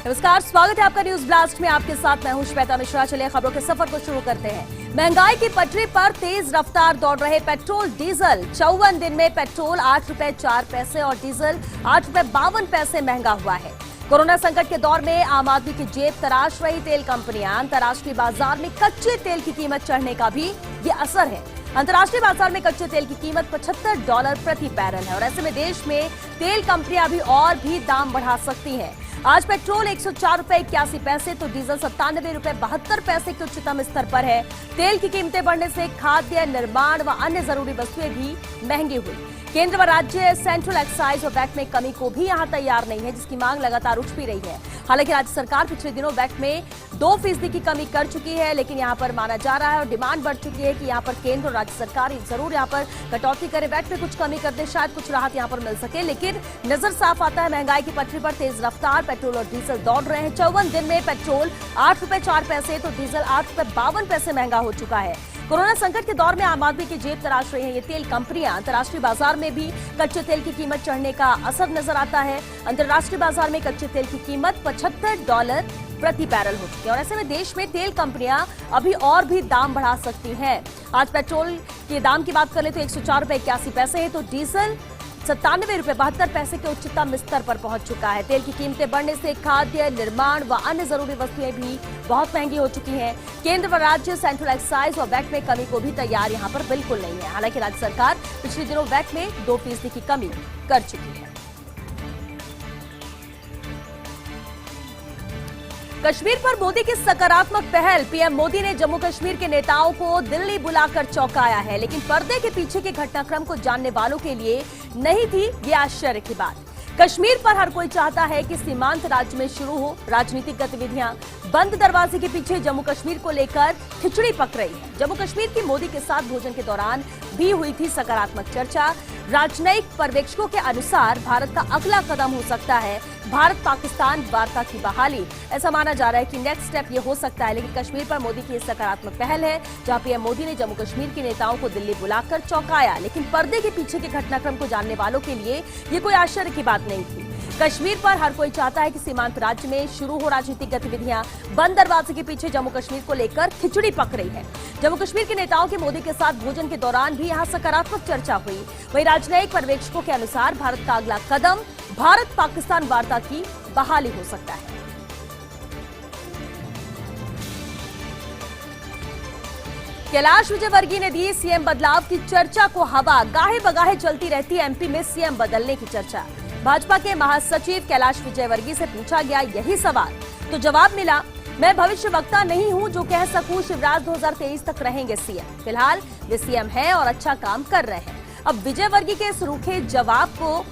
नमस्कार, स्वागत है आपका न्यूज ब्लास्ट में। आपके साथ मैं हूं श्वेता मिश्रा। चलिए खबरों के सफर को शुरू करते हैं। महंगाई की पटरी पर तेज रफ्तार दौड़ रहे पेट्रोल डीजल। 54 दिन में पेट्रोल 8 रुपए 4 पैसे और डीजल 8 रुपए 52 पैसे महंगा हुआ है। कोरोना संकट के दौर में आम आदमी की जेब तराश रही तेल कंपनियां। अंतर्राष्ट्रीय बाजार में कच्चे तेल की कीमत चढ़ने का भी ये असर है। अंतर्राष्ट्रीय बाजार में कच्चे तेल की कीमत $75 प्रति बैरल है और ऐसे में देश में तेल कंपनियां अभी और भी दाम बढ़ा सकती हैं। आज पेट्रोल 104 रुपए 81 पैसे तो डीजल 97 रुपए 72 पैसे के उच्चतम स्तर पर है। तेल की कीमतें बढ़ने से खाद्य, निर्माण व अन्य जरूरी वस्तुएं भी महंगी हुई। केंद्र व राज्य सेंट्रल एक्साइज और वैट में कमी को भी यहां तैयार नहीं है, जिसकी मांग लगातार उठ भी रही है। हालांकि राज्य सरकार पिछले दिनों वैट में 2% की कमी कर चुकी है, लेकिन यहां पर माना जा रहा है और डिमांड बढ़ चुकी है कि यहां पर केंद्र और राज्य सरकार जरूर यहां पर कटौती करे, वैट में कुछ कमी कर दे, शायद कुछ राहत यहां पर मिल सके। लेकिन नजर साफ आता है महंगाई की पटरी पर तेज रफ्तार पेट्रोल और डीजल दौड़ रहे हैं। 54 दिन में पेट्रोल 8 रुपए 4 पैसे तो डीजल 8 रुपए 52 पैसे महंगा हो चुका है। कोरोना संकट के दौर में आम आदमी की जेब तराश रही है ये तेल कंपनियां। अंतर्राष्ट्रीय बाजार में भी कच्चे तेल की कीमत चढ़ने का असर नजर आता है। अंतर्राष्ट्रीय बाजार में कच्चे तेल की कीमत $75 प्रति बैरल हो चुकी है और ऐसे में देश में तेल कंपनियां अभी और भी दाम बढ़ा सकती हैं। आज पेट्रोल के दाम की बात कर ले तो 104 रुपए 81 पैसे है तो डीजल 97 रुपए 72 पैसे के उच्चतम स्तर पर पहुंच चुका है। तेल की कीमतें बढ़ने से खाद्य, निर्माण व अन्य जरूरी वस्तुएं भी बहुत महंगी हो चुकी हैं। केंद्र व राज्य सेंट्रल एक्साइज और वैट में कमी को भी तैयार यहां पर बिल्कुल नहीं है। हालांकि राज्य सरकार पिछले दिनों वैट में 2% की कमी कर चुकी है। कश्मीर पर मोदी की सकारात्मक पहल। पीएम मोदी ने जम्मू कश्मीर के नेताओं को दिल्ली बुलाकर चौंकाया है, लेकिन पर्दे के पीछे के घटनाक्रम को जानने वालों के लिए नहीं थी ये आश्चर्य की बात। कश्मीर पर हर कोई चाहता है कि सीमांत राज्य में शुरू हो राजनीतिक गतिविधियां। बंद दरवाजे के पीछे जम्मू कश्मीर को लेकर खिचड़ी पक रही है। जम्मू कश्मीर की मोदी के साथ भोजन के दौरान भी हुई थी सकारात्मक चर्चा। राजनयिक पर्यवेक्षकों के अनुसार भारत का अगला कदम हो सकता है भारत पाकिस्तान वार्ता की बहाली। ऐसा माना जा रहा है कि नेक्स्ट स्टेप ये हो सकता है। लेकिन कश्मीर पर मोदी की सकारात्मक पहल है, जहां पीएम मोदी ने जम्मू कश्मीर के नेताओं को दिल्ली बुलाकर चौंकाया। लेकिन पर्दे के पीछे के घटनाक्रम को जानने वालों के लिए ये कोई आश्चर्य की बात नहीं थी। कश्मीर पर हर कोई चाहता है कि सीमांत राज्य में शुरू हो राजनीतिक गतिविधियां। बंद दरवाजे के पीछे जम्मू कश्मीर को लेकर खिचड़ी पक रही है। जम्मू कश्मीर के नेताओं के मोदी के साथ भोजन के दौरान भी यहां सकारात्मक चर्चा हुई। वहीं राजनयिक पर्यवेक्षकों के अनुसार भारत का अगला कदम भारत पाकिस्तान वार्ता की बहाली हो सकता है। कैलाश विजयवर्गीय ने दी सीएम बदलाव की चर्चा को हवा। गाहे बगाहे चलती रहती एमपी में सीएम बदलने की चर्चा। भाजपा के महासचिव कैलाश विजयवर्गीय से पूछा गया यही सवाल तो जवाब मिला, मैं भविष्यवक्ता नहीं हूं जो कह सकूं शिवराज 2023 तक रहेंगे सीएम। फिलहाल वे सीएम हैं और अच्छा काम कर रहे हैं। अब विजयवर्गीय के इस रूखे जवाब को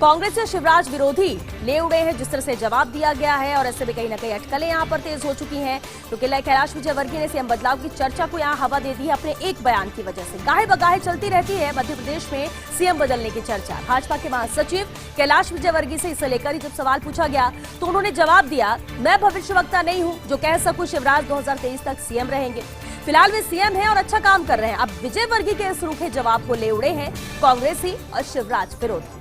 कांग्रेस या शिवराज विरोधी ले उड़े हैं, जिस तरह से जवाब दिया गया है और ऐसे में कहीं ना कहीं अटकलें यहां पर तेज हो चुकी हैं। तो कैलाश विजयवर्गीय ने सीएम बदलाव की चर्चा को यहां हवा दे दी है अपने एक बयान की वजह से। गाहे बगाहे चलती रहती है मध्य प्रदेश में सीएम बदलने की चर्चा। भाजपा के महासचिव कैलाश विजयवर्गीय से इसे लेकर जब सवाल पूछा गया तो उन्होंने जवाब दिया, मैं भविष्यवक्ता नहीं हूं जो कह सकूं शिवराज 2023 तक सीएम रहेंगे। फिलहाल वे सीएम हैं और अच्छा काम कर रहे हैं। अब विजयवर्गीय के इस रूखे जवाब को ले उड़े हैं कांग्रेसी और शिवराज विरोधी।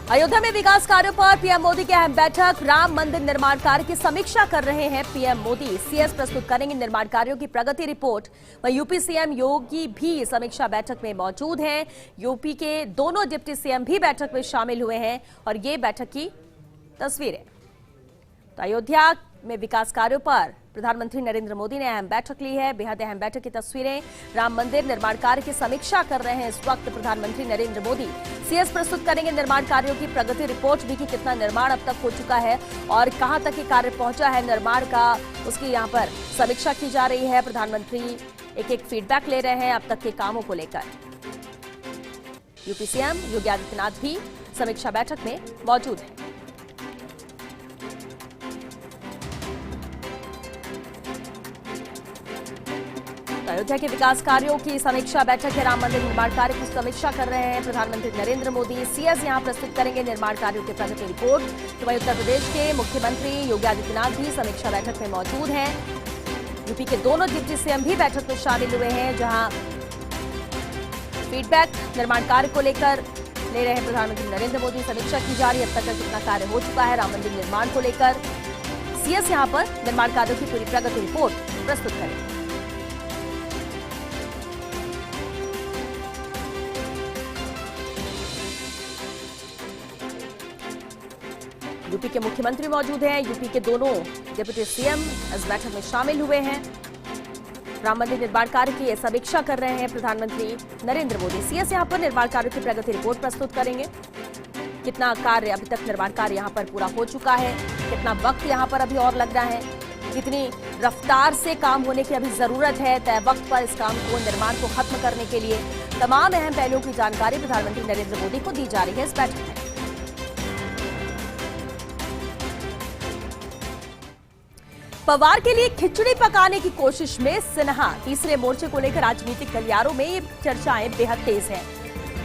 अयोध्या में विकास कार्यों पर पीएम मोदी की अहम बैठक। राम मंदिर निर्माण कार्य की समीक्षा कर रहे हैं पीएम मोदी। सीएस प्रस्तुत करेंगे निर्माण कार्यों की प्रगति रिपोर्ट। वहीं यूपी सीएम योगी भी समीक्षा बैठक में मौजूद हैं। यूपी के दोनों डिप्टी सीएम भी बैठक में शामिल हुए हैं और ये बैठक की तस्वीरें। तो अयोध्या में विकास कार्यों पर प्रधानमंत्री नरेंद्र मोदी ने अहम बैठक ली है। बेहद अहम बैठक की तस्वीरें। राम मंदिर निर्माण कार्य की समीक्षा कर रहे हैं इस वक्त प्रधानमंत्री नरेंद्र मोदी। सीएस प्रस्तुत करेंगे निर्माण कार्यों की प्रगति रिपोर्ट भी कि कितना निर्माण अब तक हो चुका है और कहां तक ये कार्य पहुंचा है निर्माण का, उसकी यहां पर समीक्षा की जा रही है। प्रधानमंत्री एक एक फीडबैक ले रहे हैं अब तक के कामों को लेकर। यूपी सीएम योगी आदित्यनाथ भी समीक्षा बैठक में मौजूद है। अयोध्या के विकास कार्यों की समीक्षा बैठक है। राम मंदिर निर्माण कार्य की समीक्षा कर रहे हैं प्रधानमंत्री नरेंद्र मोदी। सीएस यहां प्रस्तुत करेंगे निर्माण कार्यों की प्रगति रिपोर्ट। तो वहीं उत्तर प्रदेश के मुख्यमंत्री योगी आदित्यनाथ भी समीक्षा बैठक में मौजूद हैं। यूपी के दोनों डिप्टी सीएम भी बैठक में शामिल हुए हैं, जहां फीडबैक निर्माण कार्य को लेकर ले रहे हैं प्रधानमंत्री नरेंद्र मोदी। समीक्षा की जा रही है अब तक का कितना कार्य हो चुका है राम मंदिर निर्माण को लेकर। सीएस यहां पर निर्माण कार्यों की पूरी प्रगति रिपोर्ट प्रस्तुत करें। यूपी के मुख्यमंत्री मौजूद हैं। यूपी के दोनों डिप्टी सीएम इस बैठक में शामिल हुए हैं। राम मंदिर निर्माण कार्य की समीक्षा कर रहे हैं प्रधानमंत्री नरेंद्र मोदी। सीएस यहां पर निर्माण कार्यों की प्रगति रिपोर्ट प्रस्तुत करेंगे। कितना कार्य अभी तक निर्माण कार्य यहां पर पूरा हो चुका है, कितना वक्त यहां पर अभी और लगना है, कितनी रफ्तार से काम होने की अभी जरूरत है तय वक्त पर इस काम को निर्माण को खत्म करने के लिए, तमाम अहम पहलुओं की जानकारी प्रधानमंत्री नरेंद्र मोदी को दी जा रही है इस बैठक में। पवार के लिए खिचड़ी पकाने की कोशिश में सिन्हा। तीसरे मोर्चे को लेकर राजनीतिक गलियारों में ये चर्चाएं बेहद तेज हैं।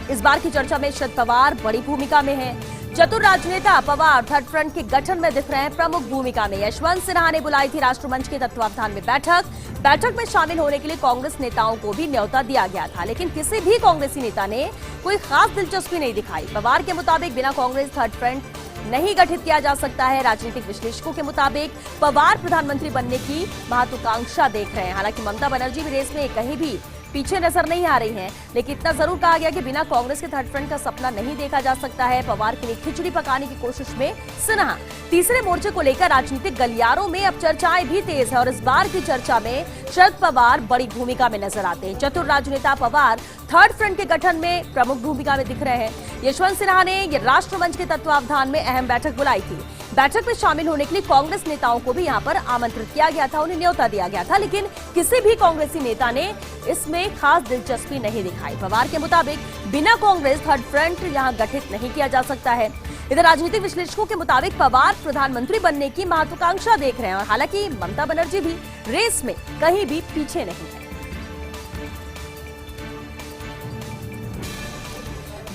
इस बार की चर्चा में शरद पवार बड़ी भूमिका में हैं। चतुर राजनेता पवार थर्ड फ्रंट के गठन में दिख रहे हैं प्रमुख भूमिका में। यशवंत सिन्हा ने बुलाई थी राष्ट्रमंच के तत्वावधान में बैठक में शामिल होने के लिए कांग्रेस नेताओं को भी न्योता दिया गया था, लेकिन किसी भी कांग्रेसी नेता ने कोई खास दिलचस्पी नहीं दिखाई। पवार के मुताबिक बिना कांग्रेस थर्ड फ्रंट नहीं गठित किया जा सकता है। राजनीतिक विश्लेषकों के मुताबिक पवार प्रधानमंत्री बनने की महत्वाकांक्षा देख रहे हैं। हालांकि ममता बनर्जी भी रेस में कहीं भी पीछे नजर नहीं आ रही हैं, लेकिन इतना जरूर कहा गया कि बिना कांग्रेस के थर्ड फ्रंट का सपना नहीं देखा जा सकता है। पवार के लिए खिचड़ी पकाने की कोशिश में सिन्हा। तीसरे मोर्चे को लेकर राजनीतिक गलियारों में अब चर्चाएं भी तेज है और इस बार की चर्चा में शरद पवार बड़ी भूमिका में नजर आते हैं। चतुर राजनेता पवार थर्ड फ्रंट के गठन में प्रमुख भूमिका में दिख रहे हैं। यशवंत सिन्हा ने ये राष्ट्रमंच के तत्वावधान में अहम बैठक बुलाई थी। बैठक में शामिल होने के लिए कांग्रेस नेताओं को भी यहां पर आमंत्रित किया गया था, उन्हें न्योता दिया गया था, लेकिन किसी भी कांग्रेसी नेता ने इसमें खास दिलचस्पी नहीं दिखाई। पवार के मुताबिक बिना कांग्रेस थर्ड फ्रंट यहां गठित नहीं किया जा सकता है। इधर राजनीतिक विश्लेषकों के मुताबिक पवार प्रधानमंत्री बनने की महत्वाकांक्षा देख रहे हैं और हालांकि ममता बनर्जी भी रेस में कहीं भी पीछे नहीं है।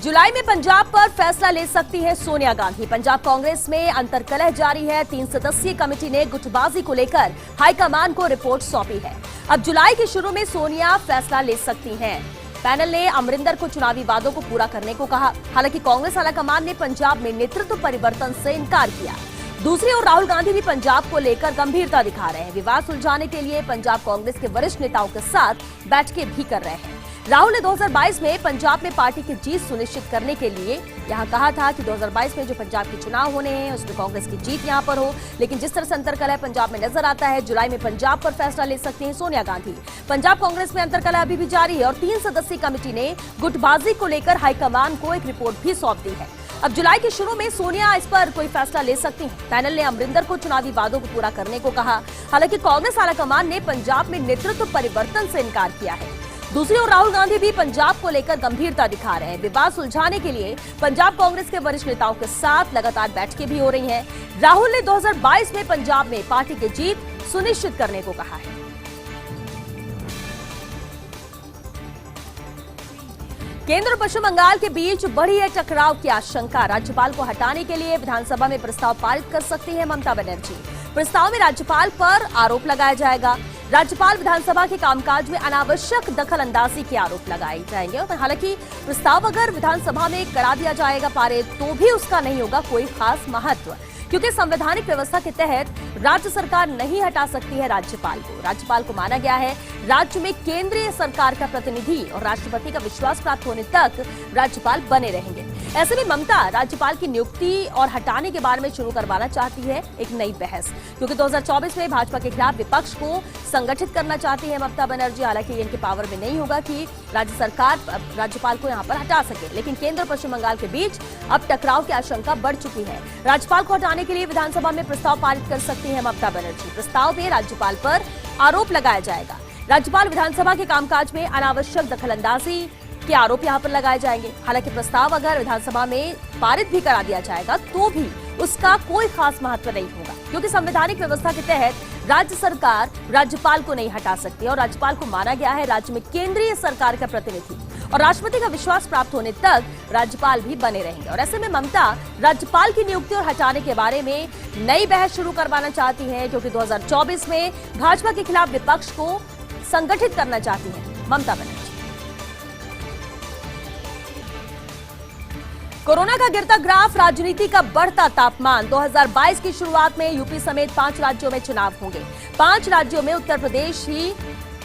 जुलाई में पंजाब पर फैसला ले सकती है सोनिया गांधी। पंजाब कांग्रेस में अंतर्कलह जारी है। 3 सदस्यीय कमेटी ने गुटबाजी को लेकर हाईकमान को रिपोर्ट सौंपी है। अब जुलाई के शुरू में सोनिया फैसला ले सकती हैं। पैनल ने अमरिंदर को चुनावी वादों को पूरा करने को कहा। हालांकि कांग्रेस आलाकमान ने पंजाब में नेतृत्व परिवर्तन से इनकार किया। दूसरी ओर राहुल गांधी भी पंजाब को लेकर गंभीरता दिखा रहे हैं। विवाद सुलझाने के लिए पंजाब कांग्रेस के वरिष्ठ नेताओं के साथ बैठकें भी कर रहे हैं। राहुल ने 2022 में पंजाब में पार्टी की जीत सुनिश्चित करने के लिए यहां कहा था कि 2022 में जो पंजाब के चुनाव होने हैं उसमें कांग्रेस की जीत यहां पर हो, लेकिन जिस तरह से अंतर्कलह पंजाब में नजर आता है, जुलाई में पंजाब पर फैसला ले सकती हैं सोनिया गांधी। पंजाब कांग्रेस में अंतर्कलह अभी भी जारी है और 3 सदस्यीय कमेटी ने गुटबाजी को लेकर हाईकमान को एक रिपोर्ट भी सौंप दी है। अब जुलाई के शुरू में सोनिया इस पर कोई फैसला ले सकती हैं। पैनल ने अमरिंदर को चुनावी वादों को पूरा करने को कहा। हालांकि कांग्रेस आलाकमान ने पंजाब में नेतृत्व परिवर्तन से इनकार किया है। दूसरी ओर राहुल गांधी भी पंजाब को लेकर गंभीरता दिखा रहे हैं। विवाद सुलझाने के लिए पंजाब कांग्रेस के वरिष्ठ नेताओं के साथ लगातार बैठकें भी हो रही हैं। राहुल ने 2022 में पंजाब में पार्टी की जीत सुनिश्चित करने को कहा है। केंद्र और पश्चिम बंगाल के बीच बढ़ी है टकराव की आशंका। राज्यपाल को हटाने के लिए विधानसभा में प्रस्ताव पारित कर सकती है ममता बनर्जी। प्रस्ताव में राज्यपाल पर आरोप लगाया जाएगा। राज्यपाल विधानसभा के कामकाज में अनावश्यक दखल अंदाजी के आरोप लगाए जाएंगे। हालांकि प्रस्ताव अगर विधानसभा में करा दिया जाएगा पारित तो भी उसका नहीं होगा कोई खास महत्व, क्योंकि संवैधानिक व्यवस्था के तहत राज्य सरकार नहीं हटा सकती है राज्यपाल को। राज्यपाल को माना गया है राज्य में केंद्रीय सरकार का प्रतिनिधि और राष्ट्रपति का विश्वास प्राप्त होने तक राज्यपाल बने रहेंगे। ऐसे में ममता राज्यपाल की नियुक्ति और हटाने के बारे में शुरू करवाना चाहती है एक नई बहस, क्योंकि 2024 में भाजपा के खिलाफ विपक्ष को संगठित करना चाहती है ममता बनर्जी। हालांकि इनके पावर में नहीं होगा कि राज्य सरकार राज्यपाल को यहां पर हटा सके, लेकिन केंद्र और पश्चिम बंगाल के बीच अब टकराव की आशंका बढ़ चुकी है। राज्यपाल को हटाने के लिए विधानसभा में प्रस्ताव पारित कर सकती है ममता बनर्जी। प्रस्ताव में राज्यपाल पर आरोप लगाया जाएगा। राज्यपाल विधानसभा के कामकाज में अनावश्यक दखलंदाजी के आरोप यहां पर लगाए जाएंगे। हालांकि प्रस्ताव अगर विधानसभा में पारित भी करा दिया जाएगा तो भी उसका कोई खास महत्व नहीं होगा, क्योंकि संवैधानिक व्यवस्था के तहत राज्य सरकार राज्यपाल को नहीं हटा सकती और राज्यपाल को माना गया है राज्य में केंद्रीय सरकार का प्रतिनिधि और राष्ट्रपति का विश्वास प्राप्त होने तक राज्यपाल भी बने रहेंगे। और ऐसे में ममता राज्यपाल की नियुक्ति और हटाने के बारे में नई बहस शुरू करवाना चाहती है, क्योंकि 2024 में भाजपा के खिलाफ विपक्ष को संगठित करना चाहती है ममता बनर्जी। कोरोना का गिरता ग्राफ, राजनीति का बढ़ता तापमान। 2022 की शुरुआत में यूपी समेत 5 राज्यों में चुनाव होंगे। 5 राज्यों में उत्तर प्रदेश ही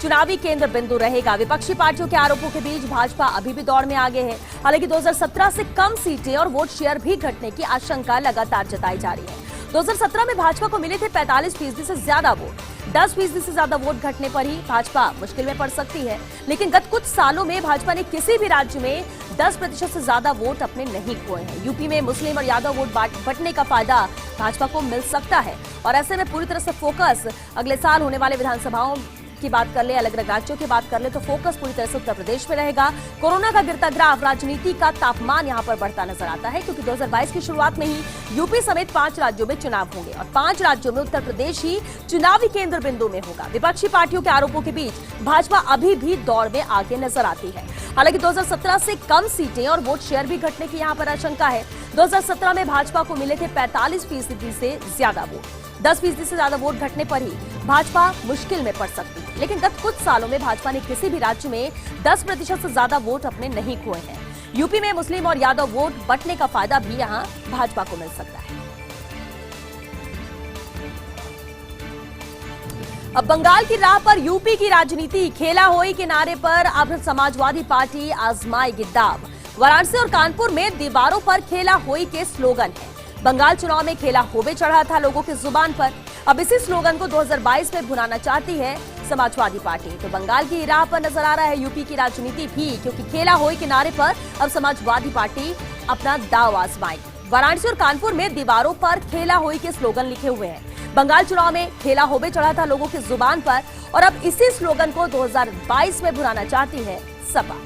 चुनावी केंद्र बिंदु रहेगा। विपक्षी पार्टियों के आरोपों के बीच भाजपा अभी भी दौड़ में आगे है। हालांकि 2017 से कम सीटें और वोट शेयर भी घटने की आशंका लगातार जताई जा रही है। 2017 में भाजपा को मिले थे 45% से ज्यादा वोट। 10% से ज्यादा वोट घटने पर ही भाजपा मुश्किल में पड़ सकती है। लेकिन गत कुछ सालों में भाजपा ने किसी भी राज्य में 10% से ज्यादा वोट अपने नहीं खोए हैं। यूपी में मुस्लिम और यादव वोट बंटने का फायदा भाजपा को मिल सकता है। और ऐसे में पूरी तरह से फोकस अगले साल होने वाले विधानसभाओं की बात कर ले, अलग अलग राज्यों की बात कर ले, तो फोकस पूरी तरह से उत्तर प्रदेश में रहेगा। कोरोना का गिरता ग्राफ, राजनीति का तापमान यहां पर बढ़ता नजर आता है, क्योंकि 2022 की शुरुआत में ही यूपी समेत 5 राज्यों में चुनाव होंगे और 5 राज्यों में उत्तर प्रदेश ही चुनावी केंद्र बिंदु में होगा। विपक्षी पार्टियों के आरोपों के बीच भाजपा अभी भी दौड़ में आगे नजर आती है। हालांकि 2017 से कम सीटें और वोट शेयर भी घटने की यहां पर आशंका है। 2017 में भाजपा को मिले थे 45% से ज्यादा वोट। 10% से ज्यादा वोट घटने पर ही भाजपा मुश्किल में पड़ सकती है। लेकिन गत कुछ सालों में भाजपा ने किसी भी राज्य में 10% से ज्यादा वोट अपने नहीं खोए हैं। यूपी में मुस्लिम और यादव वोट बंटने का फायदा भी यहां भाजपा को मिल सकता है। अब बंगाल की राह पर यूपी की राजनीति, खेला होई के नारे पर अब समाजवादी पार्टी आजमाएगी दाव। वाराणसी और कानपुर में दीवारों पर खेला होई के स्लोगन है। बंगाल चुनाव में खेला होबे चढ़ा था लोगों की जुबान पर। अब इसी स्लोगन को 2022 में भुनाना चाहती है समाजवादी पार्टी। तो बंगाल की राह पर नजर आ रहा है यूपी की राजनीति भी, क्योंकि खेला होई के नारे पर अब समाजवादी पार्टी अपना दाव आजमाएगी। वाराणसी और कानपुर में दीवारों पर खेला होई के स्लोगन लिखे हुए हैं। बंगाल चुनाव में खेला होबे चढ़ा था लोगों की जुबान पर और अब इसी स्लोगन को 2022 में भुनाना चाहती है सपा।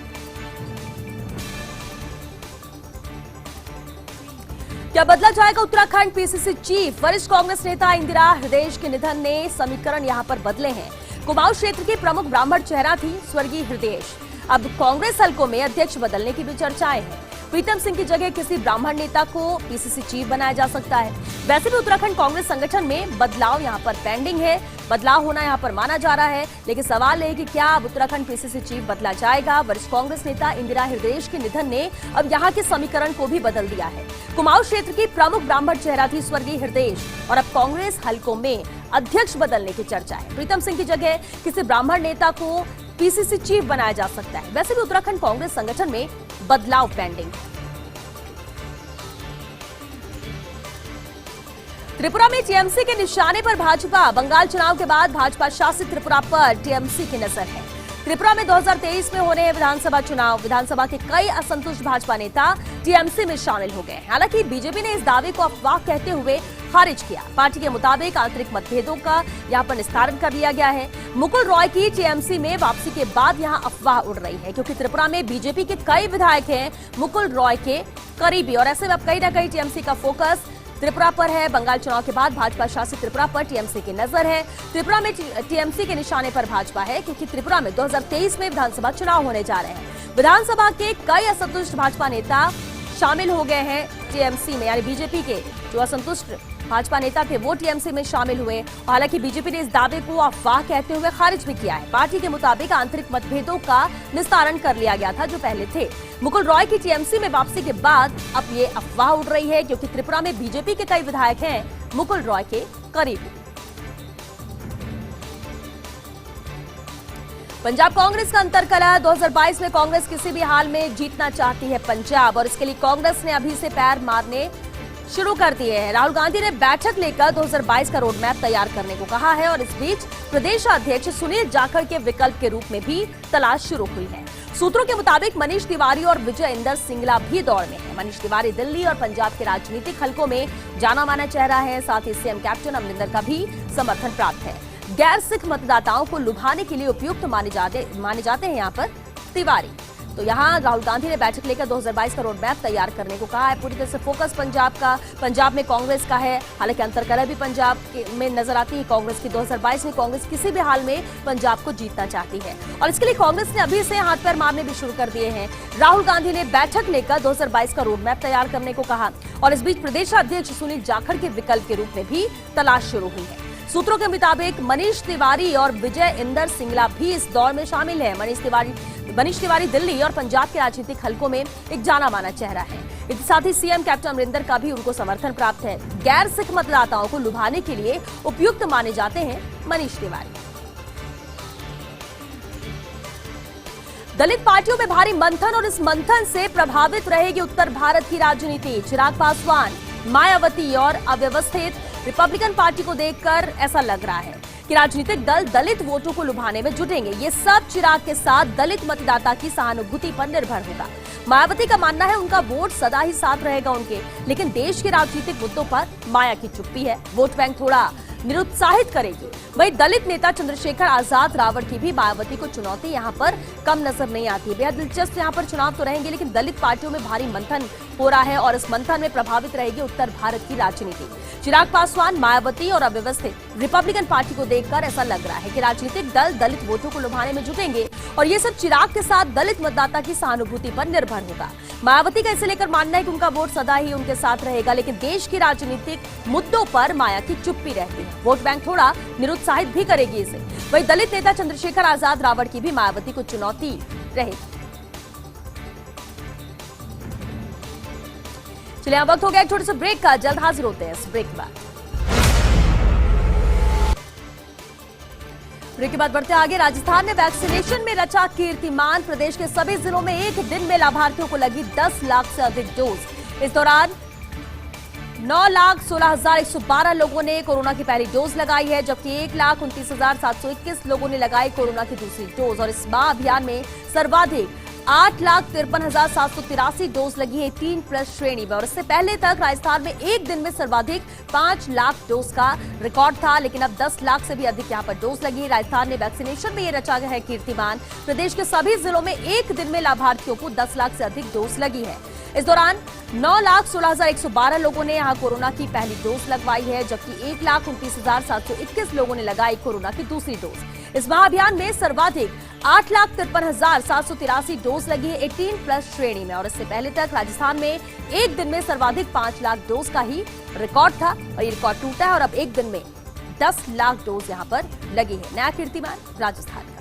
क्या बदला जाएगा उत्तराखंड पीसीसी चीफ? वरिष्ठ कांग्रेस नेता इंदिरा हृदयेश के निधन ने समीकरण यहां पर बदले हैं। कुमाऊं क्षेत्र की प्रमुख ब्राह्मण चेहरा थी स्वर्गीय हृदयेश। अब कांग्रेस हलकों में अध्यक्ष बदलने की भी चर्चाएं हैं। प्रीतम सिंह की जगह किसी ब्राह्मण नेता को पीसीसी चीफ बनाया जा सकता है। वैसे भी उत्तराखंड कांग्रेस संगठन में बदलाव यहां पर पेंडिंग है, बदलाव होना यहां पर माना जा रहा है। लेकिन सवाल है कि क्या अब उत्तराखंड पीसीसी चीफ बदला जाएगा? वरिष्ठ कांग्रेस नेता इंदिरा हृदयेश के निधन ने अब यहां के समीकरण को भी बदल दिया है। कुमाऊं क्षेत्र की प्रमुख ब्राह्मण चेहरा थी स्वर्गीय हृदयेश और अब कांग्रेस हलकों में अध्यक्ष बदलने की चर्चा है। प्रीतम सिंह की जगह किसी ब्राह्मण नेता को पीसीसी चीफ बनाया जा सकता है। वैसे भी उत्तराखंड कांग्रेस संगठन में बदलाव पेंडिंग। त्रिपुरा में टीएमसी के निशाने पर भाजपा। बंगाल चुनाव के बाद भाजपा शासित त्रिपुरा पर टीएमसी की नजर है। त्रिपुरा में 2023 में होने विधानसभा चुनाव, विधानसभा के कई असंतुष्ट भाजपा नेता टीएमसी में शामिल हो गए। हालांकि बीजेपी ने इस दावे को अफवाह कहते हुए खारिज किया। पार्टी के मुताबिक आंतरिक मतभेदों का यहां पर निस्तारण कर लिया गया है। मुकुल रॉय की टीएमसी में वापसी के बाद यहां अफवाह उड़ रही है, क्योंकि त्रिपुरा में बीजेपी के कई विधायक हैं मुकुल रॉय के करीबी और ऐसे में अब कहीं ना कहीं टीएमसी का फोकस त्रिपुरा पर है। बंगाल चुनाव के बाद भाजपा शासित त्रिपुरा पर टीएमसी की नजर है। त्रिपुरा में टीएमसी के निशाने पर भाजपा है, क्योंकि त्रिपुरा में 2023 में विधानसभा चुनाव होने जा रहे हैं। विधानसभा के कई असंतुष्ट भाजपा नेता शामिल हो गए हैं टीएमसी में, यानी बीजेपी के जो असंतुष्ट भाजपा नेता थे वो टीएमसी में शामिल हुए। हालांकि बीजेपी ने इस दावे को अफवाह कहते हुए खारिज भी किया है। पार्टी के मुताबिक आंतरिक मतभेदों का निस्तारण कर लिया गया था जो पहले थे। मुकुल रॉय की टीएमसी में वापसी के बाद अब ये अफवाह उड़ रही है, क्योंकि त्रिपुरा में बीजेपी के कई विधायक हैं मुकुल रॉय के करीबी। पंजाब कांग्रेस का अंतरकलह। 2022 में कांग्रेस किसी भी हाल में जीतना चाहती है पंजाब, और इसके लिए कांग्रेस ने अभी से पैर मारने शुरू कर दिए हैं। राहुल गांधी ने बैठक लेकर 2022 का रोड मैप तैयार करने को कहा है और इस बीच प्रदेश अध्यक्ष सुनील जाखड़ के विकल्प के रूप में भी तलाश शुरू हुई है। सूत्रों के मुताबिक मनीष तिवारी और विजय इंदर सिंगला भी दौड़ में है। मनीष तिवारी दिल्ली और पंजाब के राजनीतिक हलकों में जाना माना चेहरा है। साथ ही सीएम कैप्टन अमरिंदर का भी समर्थन प्राप्त है। गैर सिख मतदाताओं को लुभाने के लिए उपयुक्त माने जाते हैं यहाँ पर तिवारी। तो यहाँ राहुल गांधी ने बैठक लेकर 2022 का रोड मैप तैयार करने को कहा है। पूरी तरह से फोकस पंजाब में कांग्रेस का है। हालांकि अंतरकलह भी पंजाब में नजर आती है कांग्रेस की। 2022 में कांग्रेस किसी भी हाल में पंजाब को जीतना चाहती है और इसके लिए कांग्रेस ने अभी से हाथ पैर मारने भी शुरू कर दिए हैं। राहुल गांधी ने बैठक लेकर 2022 का रोड मैप तैयार करने को कहा और इस बीच प्रदेश अध्यक्ष सुनील जाखड़ के विकल्प के रूप में भी तलाश शुरू हुई है। सूत्रों के मुताबिक मनीष तिवारी और विजय इंदर सिंगला भी इस दौर में शामिल है। मनीष तिवारी दिल्ली और पंजाब के राजनीतिक हलकों में एक जाना माना चेहरा है। इसके साथ ही सीएम कैप्टन अमरिंदर का भी उनको समर्थन प्राप्त है। गैर सिख मतदाताओं को लुभाने के लिए उपयुक्त माने जाते हैं मनीष तिवारी। दलित पार्टियों में भारी मंथन और इस मंथन से प्रभावित रहेगी उत्तर भारत की राजनीति। चिराग पासवान, मायावती और अव्यवस्थित रिपब्लिकन पार्टी को देखकर ऐसा लग रहा है कि राजनीतिक दल दलित वोटों को लुभाने में जुटेंगे। ये सब चिराग के साथ दलित मतदाता की सहानुभूति पर निर्भर होगा। मायावती का मानना है उनका वोट सदा ही साथ रहेगा उनके, लेकिन देश के राजनीतिक मुद्दों पर माया की चुप्पी है। वोट बैंक थोड़ा निरुत्साहित करेगी। वहीं दलित नेता चंद्रशेखर आजाद रावण की भी मायावती को चुनौती यहां पर कम नजर नहीं आती। बेहद दिलचस्प यहां पर चुनाव तो रहेंगे, लेकिन दलित पार्टियों में भारी मंथन हो रहा है और इस मंथन में प्रभावित रहेगी उत्तर भारत की राजनीति। चिराग पासवान, मायावती और अव्यवस्थित रिपब्लिकन पार्टी को देखकर ऐसा लग रहा है कि राजनीतिक दल दलित वोटों को लुभाने में जुटेंगे और ये सब चिराग के साथ दलित मतदाता की सहानुभूति पर निर्भर होगा। मायावती का इसे लेकर मानना है कि उनका वोट सदा ही उनके साथ रहेगा, लेकिन देश की राजनीतिक मुद्दों पर माया की चुप्पी रहती है। वोट बैंक थोड़ा निरुत्साहित भी करेगी इसे। वहीं दलित नेता चंद्रशेखर आजाद रावण की भी मायावती को चुनौती रहेगी। चलिए, अब वक्त हो गया एक छोटे से ब्रेक का। जल्द हाजिर होते हैं इस ब्रेक के बाद। ब्रेक के बाद बढ़ते आगे। राजस्थान में वैक्सीनेशन में रचा कीर्तिमान। प्रदेश के सभी जिलों में एक दिन में लाभार्थियों को लगी 10 लाख से अधिक डोज। इस दौरान 9,16,112 लोगों ने कोरोना की पहली डोज लगाई है, जबकि 1,29,721 लोगों ने लगाई कोरोना की दूसरी डोज। और इस महाअभियान में सर्वाधिक 8,53,783 डोज लगी है 18+ श्रेणी में। और इससे पहले तक राजस्थान में एक दिन में सर्वाधिक 5 लाख डोज का रिकॉर्ड था, लेकिन अब 10 लाख से भी अधिक यहां पर डोज लगी है। राजस्थान ने वैक्सीनेशन में ये रचा है कीर्तिमान। प्रदेश के सभी जिलों में एक दिन में लाभार्थियों को 10 लाख से अधिक डोज लगी है। इस दौरान 9,16,112 लोगों ने यहां कोरोना की पहली डोज लगवाई है, जबकि 1,29,721 लोगों ने लगाई कोरोना की दूसरी डोज। इस महाअभियान में सर्वाधिक 8,53,783 डोज लगी है 18+ श्रेणी में। और इससे पहले तक राजस्थान में एक दिन में सर्वाधिक 5 लाख डोज का ही रिकॉर्ड था और ये रिकॉर्ड टूटा है और अब एक दिन में 10 लाख डोज यहां पर लगी है। नया कीर्तिमान राजस्थान का।